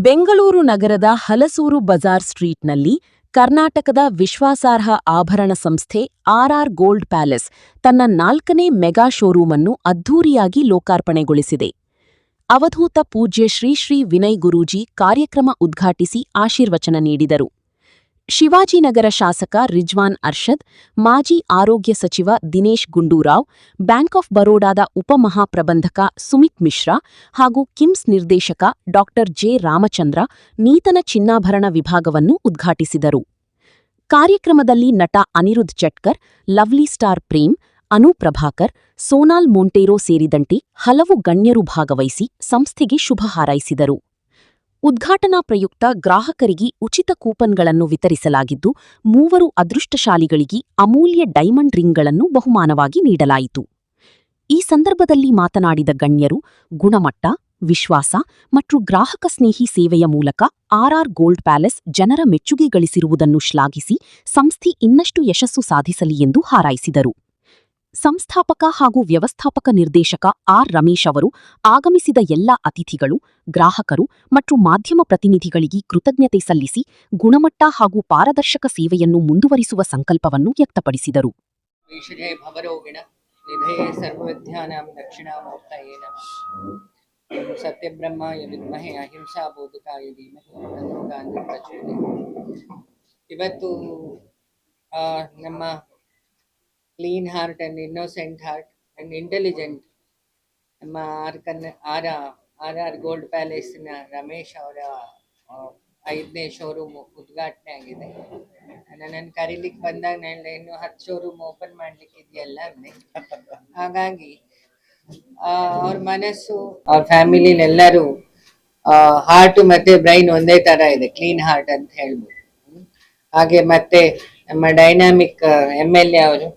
ಬೆಂಗಳೂರು ನಗರದ ಹಲಸೂರು ಬಜಾರ್ ಸ್ಟ್ರೀಟ್ನಲ್ಲಿ ಕರ್ನಾಟಕದ ವಿಶ್ವಾಸಾರ್ಹ ಆಭರಣ ಸಂಸ್ಥೆ ಆರ್ಆರ್ ಗೋಲ್ಡ್ ಪ್ಯಾಲೇಸ್ ತನ್ನ 4ನೇ ಮೆಗಾ ಶೋರೂಮ್ ಅನ್ನು ಅದ್ಧೂರಿಯಾಗಿ ಲೋಕಾರ್ಪಣೆಗೊಳಿಸಿದೆ. ಅವಧೂತ ಪೂಜ್ಯ ಶ್ರೀ ಶ್ರೀ ವಿನಯ್ ಗುರೂಜಿ ಕಾರ್ಯಕ್ರಮ ಉದ್ಘಾಟಿಸಿ ಆಶೀರ್ವಚನ ನೀಡಿದರು. ಶಿವಾಜಿನಗರ ಶಾಸಕ ರಿಜ್ವಾನ್ ಅರ್ಷದ್, ಮಾಜಿ ಆರೋಗ್ಯ ಸಚಿವ ದಿನೇಶ್ ಗುಂಡೂರಾವ್, ಬ್ಯಾಂಕ್ ಆಫ್ ಬರೋಡಾದ ಉಪಮಹಾಪ್ರಬಂಧಕ ಸುಮಿತ್ ಮಿಶ್ರಾ ಹಾಗೂ ಕಿಮ್ಸ್ ನಿರ್ದೇಶಕ ಡಾ ಜೆ ರಾಮಚಂದ್ರ ನೂತನ ಚಿನ್ನಾಭರಣ ವಿಭಾಗವನ್ನು ಉದ್ಘಾಟಿಸಿದರು. ಕಾರ್ಯಕ್ರಮದಲ್ಲಿ ನಟ ಅನಿರುದ್ಧ್ ಚಟ್ಕರ್, ಲವ್ಲಿ ಸ್ಟಾರ್ ಪ್ರೇಮ್, ಅನು ಪ್ರಭಾಕರ್, ಸೋನಾಲ್ ಮೊಂಟೇರೊ ಸೇರಿದಂತೆ ಹಲವು ಗಣ್ಯರು ಭಾಗವಹಿಸಿ ಸಂಸ್ಥೆಗೆ ಶುಭ ಹಾರೈಸಿದರು. ಉದ್ಘಾಟನಾ ಪ್ರಯುಕ್ತ ಗ್ರಾಹಕರಿಗೆ ಉಚಿತ ಕೂಪನ್ಗಳನ್ನು ವಿತರಿಸಲಾಗಿದ್ದು, 3 ಅದೃಷ್ಟಶಾಲಿಗಳಿಗೆ ಅಮೂಲ್ಯ ಡೈಮಂಡ್ ರಿಂಗ್ಗಳನ್ನು ಬಹುಮಾನವಾಗಿ ನೀಡಲಾಯಿತು. ಈ ಸಂದರ್ಭದಲ್ಲಿ ಮಾತನಾಡಿದ ಗಣ್ಯರು, ಗುಣಮಟ್ಟ, ವಿಶ್ವಾಸ ಮತ್ತು ಗ್ರಾಹಕ ಸ್ನೇಹಿ ಸೇವೆಯ ಮೂಲಕ ಆರ್ಆರ್ ಗೋಲ್ಡ್ ಪ್ಯಾಲೇಸ್ ಜನರ ಮೆಚ್ಚುಗೆ ಗಳಿಸಿರುವುದನ್ನು ಶ್ಲಾಘಿಸಿ ಸಂಸ್ಥೆ ಇನ್ನಷ್ಟು ಯಶಸ್ಸು ಸಾಧಿಸಲಿ ಎಂದು ಹಾರೈಸಿದರು. ಸಂಸ್ಥಾಪಕ ಹಾಗೂ ವ್ಯವಸ್ಥಾಪಕ ನಿರ್ದೇಶಕ ಆರ್ ರಮೇಶ್ ಅವರು ಆಗಮಿಸಿದ ಎಲ್ಲ ಅತಿಥಿಗಳು, ಗ್ರಾಹಕರು ಮತ್ತು ಮಾಧ್ಯಮ ಪ್ರತಿನಿಧಿಗಳಿಗೆ ಕೃತಜ್ಞತೆ ಸಲ್ಲಿಸಿ ಗುಣಮಟ್ಟ ಹಾಗೂ ಪಾರದರ್ಶಕ ಸೇವೆಯನ್ನು ಮುಂದುವರಿಸುವ ಸಂಕಲ್ಪವನ್ನು ವ್ಯಕ್ತಪಡಿಸಿದರು. ಇವತ್ತು ನಮ್ಮ clean heart and innocent heart and intelligent ನಮ್ಮ ಆರ್ ಗೋಲ್ಡ್ ಪ್ಯಾಲೇಸ್ನ ರಮೇಶ್ ಅವರ 5ನೇ ಶೋರೂಮ್ ಉದ್ಘಾಟನೆ ಆಗಿದೆ. ನನ್ನನ್ನು ಕರೀಲಿಕ್ಕೆ ಬಂದಾಗ ನಾನು ಇನ್ನು 10 ಶೋರೂಮ್ ಓಪನ್ ಮಾಡ್ಲಿಕ್ಕೆ ಇದೆಯಲ್ಲ ಅಂದೆ. ಹಾಗಾಗಿ ಅವ್ರ ಮನಸ್ಸು, ಅವ್ರ ಫ್ಯಾಮಿಲಿನೆಲ್ಲರೂ ಹಾರ್ಟ್ ಮತ್ತೆ ಬ್ರೈನ್ ಒಂದೇ ತರ ಇದೆ, ಕ್ಲೀನ್ ಹಾರ್ಟ್ ಅಂತ ಹೇಳ್ಬೋದು. ಹಾಗೆ ಮತ್ತೆ ನಮ್ಮ ಡೈನಾಮಿಕ್ MLA ಅವರು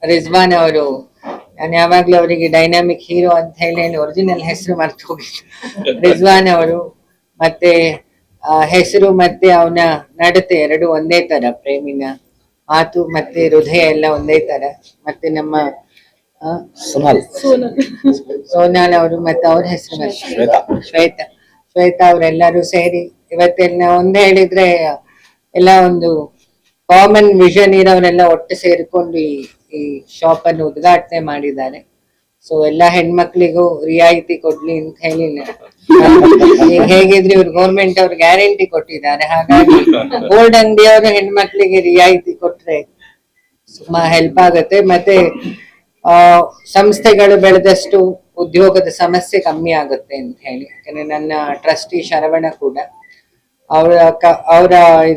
ರಿಜ್ವಾನ್ ಅವರು, ನಾನು ಯಾವಾಗ್ಲೂ ಅವರಿಗೆ ಡೈನಾಮಿಕ್ ಹೀರೋ ಅಂತ ಹೇಳಿ ಒರಿಜಿನಲ್ ಹೆಸರು ಮರ್ತು ಹೋಗಿದ್ದು. ರಿಜ್ವಾನ್ ಅವರು ಮತ್ತೆ ಹೆಸರು ಮತ್ತೆ ಅವನ ನಡತೆ ಎರಡು ಒಂದೇ ತರ, ಪ್ರೇಮಿನ ಮಾತು ಮತ್ತೆ ಹೃದಯ ಎಲ್ಲ ಒಂದೇ ತರ. ಮತ್ತೆ ನಮ್ಮ ಸೋನಾಲ್ ಅವರು ಮತ್ತೆ ಅವ್ರ ಹೆಸರು ಶ್ವೇತಾ ಅವರೆಲ್ಲರೂ ಸೇರಿ ಇವತ್ತೆಲ್ಲ ಒಂದೇ ಹೇಳಿದ್ರೆ ಎಲ್ಲ ಒಂದು ಕಾಮನ್ ವಿಷನ್ ಇರೋರೆಲ್ಲ ಒಟ್ಟು ಸೇರಿಕೊಂಡು ಈ ಶಾಪ್ ಅನ್ನು ಉದ್ಘಾಟನೆ ಮಾಡಿದ್ದಾರೆ. ಸೊ ಎಲ್ಲ ಹೆಣ್ಮಕ್ಳಿಗೂ ರಿಯಾಯಿತಿ ಕೊಡ್ಲಿ ಅಂತ ಹೇಳಿ, ಈಗ ಹೇಗಿದ್ರೆ ಇವ್ರು ಗೌರ್ಮೆಂಟ್ ಅವ್ರು ಗ್ಯಾರಂಟಿ ಕೊಟ್ಟಿದ್ದಾರೆ. ಹಾಗಾಗಿ ಗೋಲ್ಡ್ ಅಂಗಡಿಯವರು ಹೆಣ್ಮಕ್ಳಿಗೆ ರಿಯಾಯಿತಿ ಕೊಟ್ರೆ ತುಂಬಾ ಹೆಲ್ಪ್ ಆಗುತ್ತೆ. ಮತ್ತೆ ಸಂಸ್ಥೆಗಳು ಬೆಳೆದಷ್ಟು ಉದ್ಯೋಗದ ಸಮಸ್ಯೆ ಕಮ್ಮಿ ಆಗುತ್ತೆ ಅಂತ ಹೇಳಿ, ಯಾಕಂದ್ರೆ ನನ್ನ ಟ್ರಸ್ಟಿ ಶರವಣ ಕೂಡ ಅವರ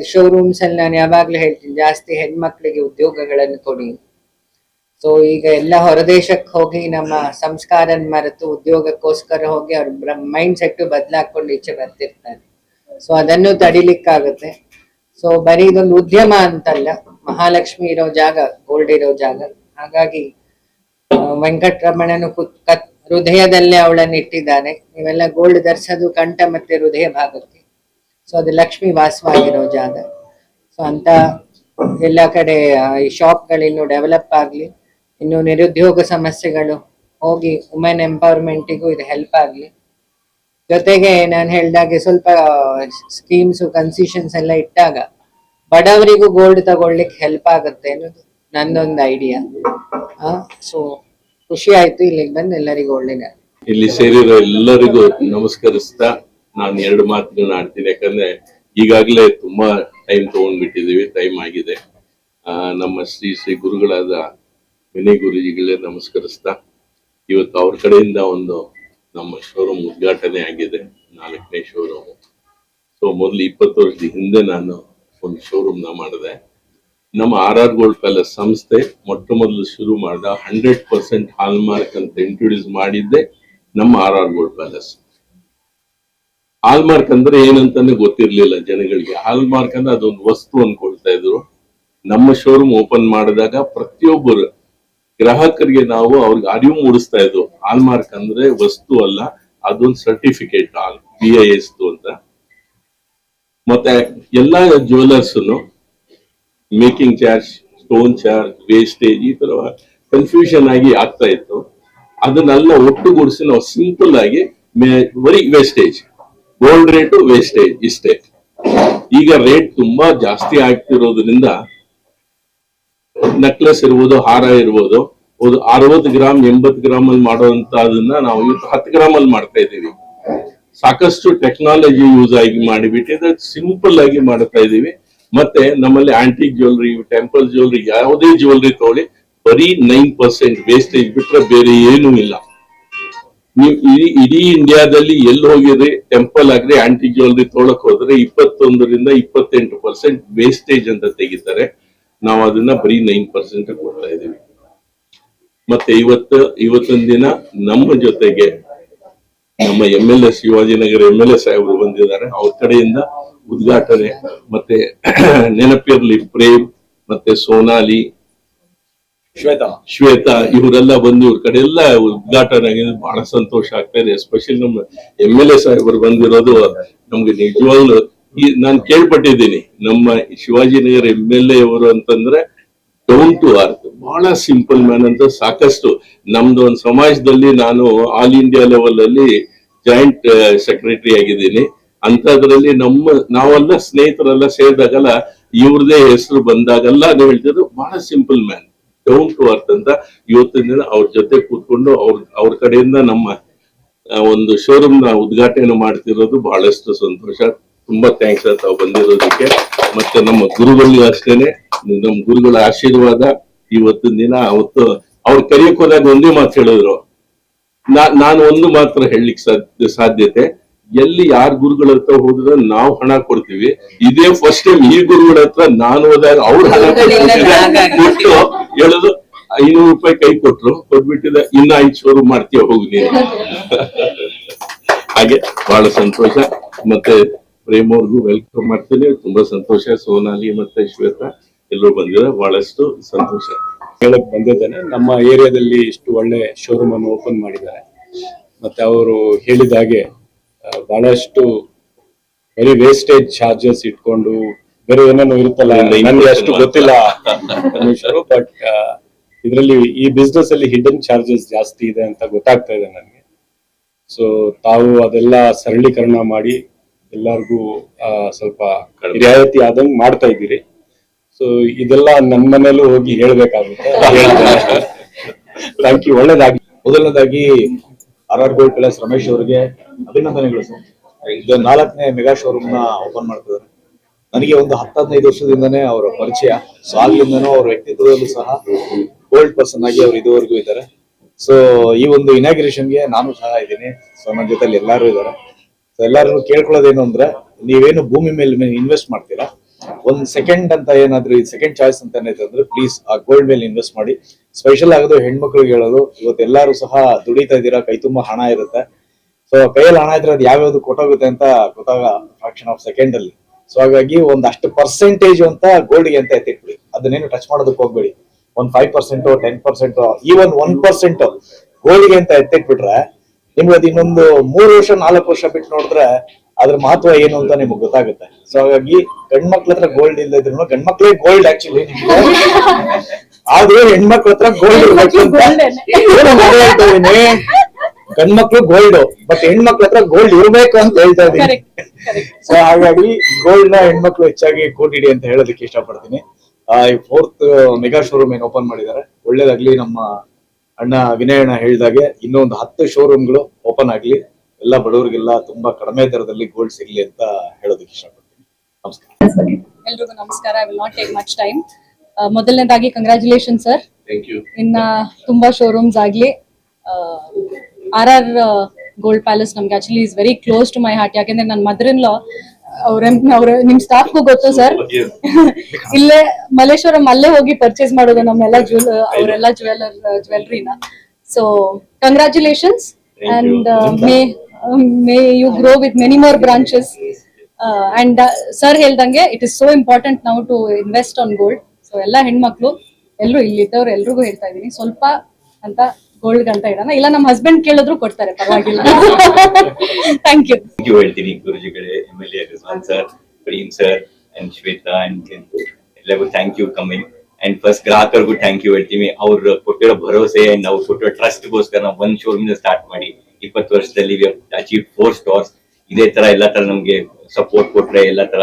ಶೋರೂಮ್ಸ್ ಅಲ್ಲಿ ನಾನು ಯಾವಾಗ್ಲೂ ಹೇಳ್ತೀನಿ, ಜಾಸ್ತಿ ಹೆಣ್ಮಕ್ಳಿಗೆ ಉದ್ಯೋಗಗಳನ್ನು ಕೊಡಿ. ಸೊ ಈಗ ಎಲ್ಲ ಹೊರದೇಶಕ್ಕೆ ಹೋಗಿ ನಮ್ಮ ಸಂಸ್ಕಾರನ ಮರೆತು ಉದ್ಯೋಗಕ್ಕೋಸ್ಕರ ಹೋಗಿ ಅವ್ರ ಮೈಂಡ್ ಸೆಟ್ ಬದಲಾಕೊಂಡು ಈಚೆ ಬರ್ತಿರ್ತಾರೆ. ಸೊ ಅದನ್ನು ತಡಿಲಿಕ್ಕಾಗುತ್ತೆ. ಸೊ ಬರೀ ಇದೊಂದು ಉದ್ಯಮ ಅಂತಲ್ಲ, ಮಹಾಲಕ್ಷ್ಮಿ ಇರೋ ಜಾಗ, ಗೋಲ್ಡ್ ಇರೋ ಜಾಗ. ಹಾಗಾಗಿ ವೆಂಕಟರಮಣನು ಹೃದಯದಲ್ಲೇ ಅವಳನ್ನು ಇಟ್ಟಿದ್ದಾನೆ. ನೀವೆಲ್ಲ ಗೋಲ್ಡ್ ಧರಿಸೋದು ಕಂಠ ಮತ್ತೆ ಹೃದಯ ಭಾಗಕ್ಕೆ. ಸೊ ಅದು ಲಕ್ಷ್ಮಿ ವಾಸವಾಗಿರೋ ಜಾಗ. ಸೊ ಅಂತ ಎಲ್ಲ ಕಡೆ ಈ ಶಾಪ್ಗಳು ಇನ್ನೂ ಡೆವಲಪ್ ಆಗ್ಲಿ, ಇನ್ನು ನಿರುದ್ಯೋಗ ಸಮಸ್ಯೆಗಳು ಹೋಗಿ ವುಮೆನ್ ಎಂಪವರ್ಮೆಂಟಿಗೂ ಇದು ಹೆಲ್ಪ್ ಆಗ್ಲಿ. ಜೊತೆಗೆ ನಾನು ಹೇಳ್ದಾಗೆ ಸ್ವಲ್ಪ ಸ್ಕೀಮ್ಸ್ ಕನ್ಸೆಷನ್ಸ್ ಎಲ್ಲ ಇಟ್ಟಾಗ ಬಡವರಿಗೂ ಗೋಲ್ಡ್ ತಗೊಳ್ಲಿಕ್ಕೆ ಹೆಲ್ಪ್ ಆಗುತ್ತೆ ಅನ್ನೋದು ನಂದೊಂದು ಐಡಿಯಾ. ಸೊ ಖುಷಿ ಆಯ್ತು ಇಲ್ಲಿಗೆ ಬಂದು ಎಲ್ಲರಿಗೂ ಒಳ್ಳೆಯ. ಇಲ್ಲಿ ಸೇರಿರೋ ಎಲ್ಲರಿಗೂ ನಮಸ್ಕರಿಸ್ತಾ ನಾನು 2 ಮಾತುಗಳನ್ನ ಆಡ್ತೀನಿ. ಯಾಕಂದ್ರೆ ಈಗಾಗಲೇ ತುಂಬಾ ಟೈಮ್ ತಗೊಂಡ್ಬಿಟ್ಟಿದೀವಿ, ಟೈಮ್ ಆಗಿದೆ. ನಮ್ಮ ಶ್ರೀ ಗುರುಗಳಾದ ವಿನಯ್ ಗುರುಜಿಗಳೇ ನಮಸ್ಕರಿಸ್ತಾ, ಇವತ್ತು ಅವ್ರ ಕಡೆಯಿಂದ ಒಂದು ನಮ್ಮ ಶೋರೂಮ್ ಉದ್ಘಾಟನೆ ಆಗಿದೆ, 4ನೇ ಶೋರೂಮ್. ಸೊ ಮೊದಲು 20 ವರ್ಷದ ಹಿಂದೆ ನಾನು ಒಂದು ಶೋರೂಮ್ ಮಾಡಿದೆ. ನಮ್ಮ ಆರ್ಆರ್ ಗೋಲ್ಡ್ ಪ್ಯಾಲೇಸ್ ಸಂಸ್ಥೆ ಮೊಟ್ಟ ಮೊದಲು ಶುರು ಮಾಡಿದ 100% ಹಾಲ್ಮಾರ್ಕ್ ಅಂತ ಇಂಟ್ರೊಡ್ಯೂಸ್ ಮಾಡಿದ್ದೆ ನಮ್ಮ ಆರ್ಆರ್ ಗೋಲ್ಡ್ ಪ್ಯಾಲೇಸ್. ಹಾಲ್ಮಾರ್ಕ್ ಅಂದ್ರೆ ಏನಂತಾನೆ ಗೊತ್ತಿರ್ಲಿಲ್ಲ ಜನಗಳಿಗೆ. ಹಾಲ್ಮಾರ್ಕ್ ಅಂದ್ರೆ ಅದೊಂದು ವಸ್ತು ಅನ್ಕೊಳ್ತಾ ಇದ್ರು. ನಮ್ಮ ಶೋರೂಮ್ ಓಪನ್ ಮಾಡಿದಾಗ ಪ್ರತಿಯೊಬ್ಬರು ಗ್ರಾಹಕರಿಗೆ ನಾವು ಅವ್ರಿಗೆ ಅರಿವು ಮೂಡಿಸ್ತಾ ಇದ್ವು, ಹಾಲ್ಮಾರ್ಕ್ ಅಂದ್ರೆ ವಸ್ತು ಅಲ್ಲ, ಅದೊಂದು ಸರ್ಟಿಫಿಕೇಟ್, BIS ಅಂತ. ಮತ್ತೆ ಎಲ್ಲಾ jewellers making charge, stone charge, wastage ಈ ತರ ಕನ್ಫ್ಯೂಷನ್ ಆಗಿ ಆಗ್ತಾ ಇತ್ತು. ಅದನ್ನೆಲ್ಲ ಒಟ್ಟುಗೂಡಿಸಿ ನಾವು ಸಿಂಪಲ್ ಆಗಿ ಬರೀ ವೇಸ್ಟೇಜ್, ಗೋಲ್ಡ್ ರೇಟು ವೇಸ್ಟೇಜ್ ಇಷ್ಟೇ. ಈಗ ರೇಟ್ ತುಂಬಾ ಜಾಸ್ತಿ ಆಗ್ತಿರೋದ್ರಿಂದ ನೆಕ್ಲೆಸ್ ಇರ್ಬೋದು, ಹಾರ ಇರ್ಬೋದು, ಒಂದು 60 ಗ್ರಾಮ್ 80 ಗ್ರಾಮ್ ಅಲ್ಲಿ ಮಾಡುವಂತ ಅದನ್ನ ನಾವು ಇವತ್ತು 10 ಗ್ರಾಮ್ ಅಲ್ಲಿ ಮಾಡ್ತಾ ಇದ್ದೀವಿ. ಸಾಕಷ್ಟು ಟೆಕ್ನಾಲಜಿ ಯೂಸ್ ಆಗಿ ಮಾಡಿಬಿಟ್ಟು ಸಿಂಪಲ್ ಆಗಿ ಮಾಡ್ತಾ ಇದೀವಿ. ಮತ್ತೆ ನಮ್ಮಲ್ಲಿ ಆಂಟಿಕ್ ಜ್ಯುವೆಲ್ರಿ, ಟೆಂಪಲ್ ಜ್ಯುವೆಲ್ರಿ, ಯಾವುದೇ ಜ್ಯುವೆಲ್ರಿ ತಗೊಳ್ಳಿ ಬರೀ 9% ವೇಸ್ಟೇಜ್ ಬಿಟ್ರೆ ಬೇರೆ ಏನೂ ಇಲ್ಲ. ನೀವು ಇಡೀ ಇಂಡಿಯಾದಲ್ಲಿ ಎಲ್ಲಿ ಹೋಗಿದ್ರಿ, ಟೆಂಪಲ್ ಆಗ್ರಿ ಆಂಟಿಕ್ ಜ್ಯುವೆಲ್ರಿ ತೊಗೊಳಕ್ ಹೋದ್ರೆ 21ರಿಂದ 28% ವೇಸ್ಟೇಜ್ ಅಂತ ತೆಗಿತಾರೆ. ನಾವು ಅದನ್ನ ಬರೀ 9% ಕೊಡ್ತಾ ಇದೀವಿ. ಮತ್ತೆ ಇವತ್ತಿನ ದಿನ ನಮ್ಮ ಜೊತೆಗೆ ನಮ್ಮ MLA ಶಿವಾಜಿನಗರ MLA ಸಾಹೇಬರು ಬಂದಿದ್ದಾರೆ. ಅವ್ರ ಕಡೆಯಿಂದ ಉದ್ಘಾಟನೆ ಮತ್ತೆ ನೆನಪಿರ್ಲಿ ಪ್ರೇಮ್ ಮತ್ತೆ ಸೋನಾಲಿ, ಶ್ವೇತಾ ಇವರೆಲ್ಲ ಬಂದು ಇವ್ರ ಕಡೆ ಎಲ್ಲ ಉದ್ಘಾಟನೆ ಆಗಿದೆ. ಬಹಳ ಸಂತೋಷ ಆಗ್ತಾ ಇದೆ. ಎಸ್ಪೆಷಲಿ ನಮ್ಮ MLA ಸಾಹೇಬರು ಬಂದಿರೋದು ನಮ್ಗೆ ನಿಜವಾಗ್ಲು ನಾನು ಕೇಳ್ಪಟ್ಟಿದ್ದೀನಿ. ನಮ್ಮ ಶಿವಾಜಿನಗರ MLA ಅವರು ಅಂತಂದ್ರೆ ಡೌನ್ ಟು ಅರ್ತ್, ಬಹಳ ಸಿಂಪಲ್ ಮ್ಯಾನ್ ಅಂತ. ಸಾಕಷ್ಟು ನಮ್ದು ಒಂದು ಸಮಾಜದಲ್ಲಿ ನಾನು ಆಲ್ ಇಂಡಿಯಾ ಲೆವೆಲ್ ಅಲ್ಲಿ ಜಾಯಿಂಟ್ ಸೆಕ್ರೆಟರಿ ಆಗಿದ್ದೀನಿ. ಅಂತದ್ರಲ್ಲಿ ನಾವೆಲ್ಲ ಸ್ನೇಹಿತರೆಲ್ಲ ಸೇರಿದಾಗಲ್ಲ ಇವ್ರದೇ ಹೆಸರು ಬಂದಾಗಲ್ಲ ನೀವು ಹೇಳ್ತಿದ್ರು ಬಹಳ simple man, down to earth ಅಂತ. ಇವತ್ತಿನ ದಿನ ಅವ್ರ ಜೊತೆ ಕೂತ್ಕೊಂಡು ಅವ್ರ ಕಡೆಯಿಂದ ನಮ್ಮ ಒಂದು ಶೋರೂಮ್ ನ ಉದ್ಘಾಟನೆ ಮಾಡ್ತಿರೋದು ಬಹಳಷ್ಟು ಸಂತೋಷ. ತುಂಬಾ ಥ್ಯಾಂಕ್ಸ್ ತಾವು ಬಂದಿರೋದಕ್ಕೆ. ಮತ್ತೆ ನಮ್ಮ ಗುರುಗಳಿಗೆ ಅಷ್ಟೇನೆ, ನಮ್ಮ ಗುರುಗಳ ಆಶೀರ್ವಾದ ಇವತ್ತಿನ ದಿನ. ಅವತ್ತು ಅವ್ರ ಕರಿಯಕ್ ಹೋದಾಗ ಒಂದೇ ಮಾತು ಹೇಳಿದ್ರು, ನಾನು ಒಂದು ಮಾತ್ರ ಹೇಳಲಿಕ್ಕೆ ಸಾಧ್ಯತೆ, ಎಲ್ಲಿ ಯಾರ ಗುರುಗಳ ಹತ್ರ ಹೋದ್ರೆ ನಾವು ಹಣ ಕೊಡ್ತೀವಿ, ಇದೇ ಫಸ್ಟ್ ಟೈಮ್ ಈ ಗುರುಗಳ ಹತ್ರ ನಾನು ಹೋದಾಗ ಅವ್ರು ಹಣ ಕೊಟ್ಟು ಹೇಳುದು 500 ರೂಪಾಯಿ ಕೈ ಕೊಟ್ಬಿಟ್ಟಿದೆ, ಇನ್ನ 5 ಶೋರೂಮ್ ಮಾಡ್ತೀಯ ಹೋಗು ನೀನು. ಹಾಗೆ ಬಹಳ ಸಂತೋಷ. ಮತ್ತೆ ಪ್ರೇಮ್ ಅವ್ರಿಗೂ ವೆಲ್ಕಮ್ ಮಾಡ್ತೀನಿ. ತುಂಬಾ ಸಂತೋಷ. ಸೋನಾಲಿ ಮತ್ತೆ ಶ್ವೇತಾ ಎಲ್ಲರೂ ಬಂದಿದ್ದಾರೆ, ಬಹಳಷ್ಟು ಸಂತೋಷ. ಹೇಳಕ್ ಬಂದಿದ್ದೇನೆ, ನಮ್ಮ ಏರಿಯಾದಲ್ಲಿ ಇಷ್ಟು ಒಳ್ಳೆ ಶೋರೂಮ್ ಅನ್ನು ಓಪನ್ ಮಾಡಿದ್ದಾರೆ. ಮತ್ತೆ ಅವರು ಹೇಳಿದ ಹಾಗೆ ಬಹಳಷ್ಟು ವೆರಿ ವೇಸ್ಟೇಜ್ ಚಾರ್ಜಸ್ ಇಟ್ಕೊಂಡು ಬೇರೆ ಏನೇನೋ ಇರುತ್ತಲ್ಲ, ನನಗೆ ಅಷ್ಟು ಗೊತ್ತಿಲ್ಲ ಬಟ್ ಇದರಲ್ಲಿ ಈ ಬಿಸ್ನೆಸ್ ಅಲ್ಲಿ ಹಿಡನ್ ಚಾರ್ಜಸ್ ಜಾಸ್ತಿ ಇದೆ ಅಂತ ಗೊತ್ತಾಗ್ತಾ ಇದೆ ನನಗೆ. ಸೊ ತಾವು ಅದೆಲ್ಲ ಸರಳೀಕರಣ ಮಾಡಿ ಎಲ್ಲರಿಗೂ ಸ್ವಲ್ಪ ರಿಯಾಯಿತಿ ಆದಂಗೆ ಮಾಡ್ತಾ ಇದ್ದೀರಿ. ಸೊ ಇದೆಲ್ಲ ನನ್ನ ಮನೇಲೂ ಹೋಗಿ ಹೇಳ್ಬೇಕಾಗುತ್ತೆ. Thank you, ಒಳ್ಳೇದಾಗಿ. ಮೊದಲನೇದಾಗಿ RR ಗೋಲ್ಡ್ ಪ್ಯಾಲೇಸ್ ರಮೇಶ್ ಅವರಿಗೆ ಅಭಿನಂದನೆಗಳು ಸರ್. ಇದು 4ನೇ ಮೆಗಾ ಶೋರೂಮ್ ನ ಓಪನ್ ಮಾಡ್ತಿದ್ದಾರೆ. ನನಗೆ ಒಂದು 10-15 ವರ್ಷದಿಂದನೇ ಅವರ ಪರಿಚಯ. ಸೊ ಆಗ್ಲಿಂದನೂ ಅವ್ರ ವ್ಯಕ್ತಿತ್ವದಲ್ಲೂ ಸಹ ಗೋಲ್ಡ್ ಪರ್ಸನ್ ಆಗಿ ಅವ್ರು ಇದುವರೆಗೂ ಇದ್ದಾರೆ. ಸೊ ಈ ಒಂದು ಇನಾಗ್ರೇಷನ್ಗೆ ನಾನು ಸಹ ಇದ್ದೀನಿ. ಸೊ ನನ್ನ ಜೊತೆಲಿ ಎಲ್ಲರೂ ಇದ್ದಾರೆ. ಸೊ ಎಲ್ಲರೂ ಕೇಳ್ಕೊಳ್ಳೋದೇನು ಅಂದ್ರೆ, ನೀವೇನು ಭೂಮಿ ಮೇಲೆ ಇನ್ವೆಸ್ಟ್ ಮಾಡ್ತೀರಾ, 1 ಸೆಕೆಂಡ್ ಅಂತ ಏನಾದ್ರು ಸೆಕೆಂಡ್ ಚಾಯ್ಸ್ ಅಂತ ಏನಾಯ್ತು ಅಂದ್ರೆ ಪ್ಲೀಸ್ ಆ ಗೋಲ್ಡ್ ಮೇಲೆ ಇನ್ವೆಸ್ಟ್ ಮಾಡಿ. ಸ್ಪೆಷಲ್ ಆಗೋದು ಹೆಣ್ಮಕ್ಳಿಗೆ ಹೇಳೋದು, ಇವತ್ತು ಎಲ್ಲರೂ ಸಹ ದುಡಿತಾ ಇದ್ದೀರಾ, ಕೈ ತುಂಬಾ ಹಣ ಇರುತ್ತೆ. ಸೊ ಕೈಯಲ್ಲಿ ಹಣ ಇದ್ರೆ ಅದು ಯಾವ್ಯಾವ್ದು ಕೊಟ್ಟೋಗುತ್ತೆ ಅಂತ ಗೊತ್ತಾಗ ಫ್ರಾಕ್ಷನ್ ಆಫ್ ಸೆಕೆಂಡ್ ಅಲ್ಲಿ. ಸೊ ಹಾಗಾಗಿ ಒಂದಷ್ಟು ಪರ್ಸೆಂಟೇಜ್ ಅಂತ ಗೋಲ್ಡ್ಗೆ ಅಂತ ಎತ್ತಿಟ್ಬಿಡಿ, ಅದನ್ನೇನು ಟಚ್ ಮಾಡೋದಕ್ಕೆ ಹೋಗ್ಬೇಡಿ. 5%, 10%, ಈವನ್ 1% ಗೋಲ್ಡ್ಗೆ ಅಂತ ಎತ್ತಿಟ್ಬಿಟ್ರೆ ನಿಮ್ಗೆ ಅದು ಇನ್ನೊಂದು 3 ವರ್ಷ 4 ವರ್ಷ ಬಿಟ್ಟು ನೋಡಿದ್ರೆ ಅದ್ರ ಮಹತ್ವ ಏನು ಅಂತ ನಿಮ್ಗೆ ಗೊತ್ತಾಗುತ್ತೆ. ಸೊ ಹಾಗಾಗಿ ಗಂಡ್ಮಕ್ಳ ಹತ್ರ ಗೋಲ್ಡ್ ಇಲ್ಲ ಇದ್ರು, ಗಂಡ್ಮಕ್ಳೇ ಗೋಲ್ಡ್ ಆಕ್ಚುಲಿ, ಆದ್ರೆ ಹೆಣ್ಮಕ್ಳ ಹತ್ರ ಗೋಲ್ಡ್ ಇರ್ಬೇಕು ಅಂತ ಹೇಳ್ತಾ ಇದೀನಿ. ಗಂಡ್ಮಕ್ಳು ಗೋಲ್ಡ್, ಬಟ್ ಹೆಣ್ಮಕ್ಳ ಹತ್ರ ಗೋಲ್ಡ್ ಇರ್ಬೇಕು ಅಂತ ಹೇಳ್ತಾ ಇದೀನಿ. ಸೊ ಹಾಗಾಗಿ ಗೋಲ್ಡ್ ನ ಹೆಣ್ಮಕ್ಳು ಹೆಚ್ಚಾಗಿ ಕೂಡಿಡಿ ಅಂತ ಹೇಳೋದಕ್ಕೆ ಇಷ್ಟಪಡ್ತೀನಿ. 4th ಮೆಗಾ ಶೋರೂಮ್ ಏನು ಓಪನ್ ಮಾಡಿದ್ದಾರೆ, ಒಳ್ಳೇದಾಗ್ಲಿ. ನಮ್ಮ ಅಣ್ಣ ವಿನಯ್ ಅಣ್ಣ ಹೇಳಿದಾಗೆ ಇನ್ನೊಂದು 10 ಶೋರೂಮ್ಗಳು ಓಪನ್ ಆಗ್ಲಿ, ಎಲ್ಲ ಬಡವರಿಗೆಲ್ಲ ತುಂಬಾ ಕಡಿಮೆ ದರದಲ್ಲಿ ಗೋಲ್ಡ್ ಸಿಗ್ಲಿ ಅಂತ ಹೇಳೋದಕ್ಕೆ ಇಷ್ಟಪಡ್ತೀನಿ. ನಮಸ್ಕಾರ ಎಲ್ರಿಗೂ ನಮಸ್ಕಾರ. I will not take much time. ಮೊದಲನೇದಾಗಿ ಕಂಗ್ರಾಚುಲೇಷನ್ ಸರ್. Thank you. ಇನ್ನ ತುಂಬಾ ಶೋರೂಮ್ಸ್ ಆಗ್ಲಿ. RR ಗೋಲ್ಡ್ ಪ್ಯಾಲೇಸ್ ನಮ್ಗೆ actually is very close to my heart. ಯಾಕೆಂದ್ರೆ ನನ್ನ ಮದರ್ ಇನ್ ಲಾ ಅವ್ರ ನಿಮ್ ಸ್ಟಾಫ್ಗೂ ಗೊತ್ತು ಸರ್. ಇಲ್ಲೇ ಮಲ್ಲೇಶ್ವರಂ ಅಲ್ಲೇ ಹೋಗಿ ಪರ್ಚೇಸ್ ಮಾಡೋದು ನಮ್ಮೆಲ್ಲ ಅವರೆಲ್ಲ ಜ್ಯುವೆಲ್ರಿನ. So congratulations and may you grow with many more branches. And sir ಹೇಳ್ದಂಗೆ it is so important now to invest on gold. So ಎಲ್ಲ ಹೆಣ್ಮಕ್ಳು ಎಲ್ಲರೂ ಇಲ್ಲಿದ್ದವ್ರು ಎಲ್ರಿಗೂ ಹೇಳ್ತಾ ಇದೀನಿ, ಸ್ವಲ್ಪ ಅಂತ ಗೋಲ್ಡ್ ಅಂತ ಇಡೋಣ. ಇಲ್ಲ ನಮ್ಮ ಹಸ್ಬೆಂಡ್ ಕೇಳಿದ್ರು ಕೊಡ್ತಾರೆ, ಪರವಾಗಿಲ್ಲ. Thank you. ಹೇಳ್ತೀನಿ ಗುರುಜಿಗಳೇ, MLA Rizwan sir, Prem sir and Shweta and ಎಲ್ಲರಿಗೂ thank you coming. And first ಗ್ರಾಹಕರಿಗೂ ಥ್ಯಾಂಕ್ ಯು ಹೇಳ್ತೀವಿ. ಅವ್ರು ಕೊಟ್ಟಿರೋ ಭರವಸೆ ಅಂಡ್ ಅವ್ರು ಕೊಟ್ಟಿರೋ ಟ್ರಸ್ಟ್ಗೋಸ್ಕರ ನಾವು ಒಂದ್ ಶೋರೂಮ್ ಸ್ಟಾರ್ಟ್ ಮಾಡಿ 20 ವರ್ಷದಲ್ಲಿ ಅಚೀವ್ 4 ಸ್ಟೋರ್ಸ್. ಇದೇ ತರ ಎಲ್ಲಾ ತರ ನಮ್ಗೆ ಸಪೋರ್ಟ್ ಕೊಟ್ರೆ, ಎಲ್ಲಾ ತರ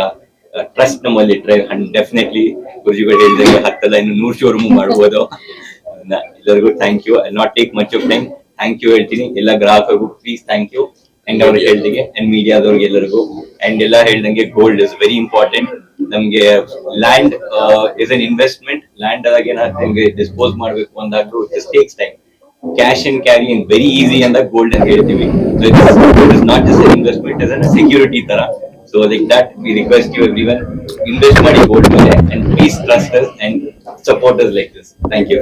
ಟ್ರಸ್ಟ್ ನಮ್ಮಲ್ಲಿ ಇಟ್ರೆ ಡೆಫಿನೆಟ್ಲಿ ಗುರುಜಿಗಳು ಹೇಳಿದಂಗೆ ಹತ್ತದ ಇನ್ನು 100 ಶೋರೂಮ್ ಮಾಡ್ಬೋದು. ಎಲ್ಲರಿಗೂ thank you. I not take much of time. Thank you ಹೇಳ್ತೀನಿ ಎಲ್ಲ ಗ್ರಾಹಕರಿಗೂ, ಪ್ಲೀಸ್ ಥ್ಯಾಂಕ್ ಯು. ಅಂಡ್ ಅವ್ರಿಗೆ ಹೇಳ್ದಂಗೆ ಅಂಡ್ ಮೀಡಿಯಾದವ್ರಿಗೆ ಎಲ್ಲರಿಗೂ ಅಂಡ್ ಎಲ್ಲ ಹೇಳ್ದಂಗೆ ಗೋಲ್ಡ್ ಇಸ್ ವೆರಿ ಇಂಪಾರ್ಟೆಂಟ್. ನಮ್ಗೆ land is an investment. Land ಆದಾಗ ಏನಾಗ್ತಂಗೆ ಡಿಸ್ಪೋಸ್ ಮಾಡ್ಬೇಕು ಅಂದಾಗ್ಲೂ it takes time. Cash and carry in very easy ಅಂದಾಗ ಗೋಲ್ಡ್ ಅಂತ ಹೇಳ್ತೀವಿ. So it is not just investment, is an security ತರ. So like that, we request you everyone, invest money gold ಮೇಲೆ and please trust us and support us like this. Thank you.